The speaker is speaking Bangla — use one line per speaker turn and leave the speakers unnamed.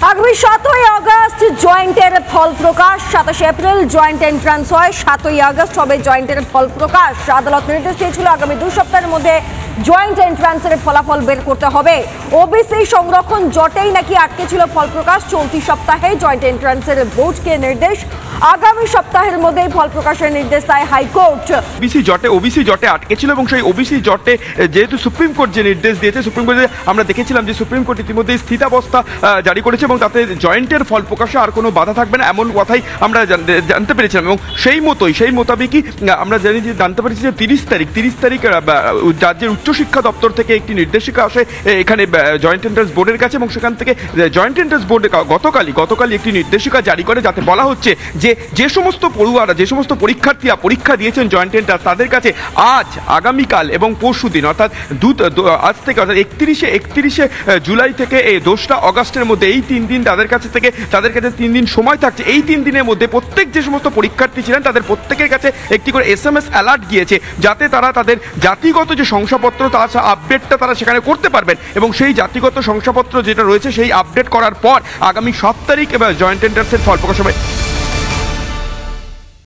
আগামী 7ই আগস্ট জয়েন্টের ফল প্রকাশ। 27 এপ্রিল জয়েন্ট এন্ট্রান্স হয়, 7ই আগস্ট হবে জয়েন্টের ফল প্রকাশ। আদালত নির্দেশ দিয়েছিল আগামী 2 সপ্তাহের মধ্যে জয়েন্ট এন্ট্রান্সের ফলাফল বের করতে হবে। ওবিসি সংরক্ষণ জটেই নাকি আটকে ছিল ফল প্রকাশ। চলতি সপ্তাহে জয়েন্ট এন্ট্রান্সের বোর্ডকে নির্দেশ, আগামী সপ্তাহের মধ্যেই ফল প্রকাশের নির্দেশ দেয় হাইকোর্ট।
ওবিসি জটে আটকে ছিল এবং সেই ওবিসি জটে যেহেতু সুপ্রিম কোর্ট যে নির্দেশ দিয়েছে, সুপ্রিম কোর্টে আমরা দেখেছিলাম যে সুপ্রিম কোর্ট ইতিমধ্যে স্থিতাবস্থা জারি করেছে এবং তাতে জয়েন্টের ফল প্রকাশে আর কোনো বাধা থাকবে না, এমন কথাই আমরা জানতে পেরেছিলাম। এবং সেই মোতাবেকই আমরা জানতে পেরেছি যে 30 তারিখ রাজ্যের উচ্চশিক্ষা দপ্তর থেকে একটি নির্দেশিকা আসে এখানে জয়েন্ট এন্ট্রান্স বোর্ডের কাছে এবং সেখান থেকে জয়েন্ট এন্ট্রান্স বোর্ড গতকালই একটি নির্দেশিকা জারি করে, যাতে বলা হচ্ছে যে সমস্ত পড়ুয়ারা, যে সমস্ত পরীক্ষার্থীরা পরীক্ষা দিয়েছেন জয়েন্ট এন্ট্রান্স, তাদের কাছে আজ, আগামীকাল এবং পরশু দিন অর্থাৎ আজ থেকে অর্থাৎ 31শে জুলাই থেকে এই 2রা আগস্টের মধ্যে এই 3 দিন তাদের কাছে 3 দিন সময় থাকছে। এই 3 দিনের মধ্যে প্রত্যেক যে সমস্ত পরীক্ষার্থী ছিলেন তাদের প্রত্যেকের কাছে একটি করে SMS অ্যালার্ট গিয়েছে, যাতে তারা তাদের জাতিগত যে শংসাপত্র তার আপডেটটা তারা সেখানে করতে পারবেন এবং সেই জাতিগত শংসাপত্র যেটা রয়েছে সেই আপডেট করার পর আগামী 7 তারিখ এবার জয়েন্ট এন্ট্রান্সের ফল প্রকাশ হবে।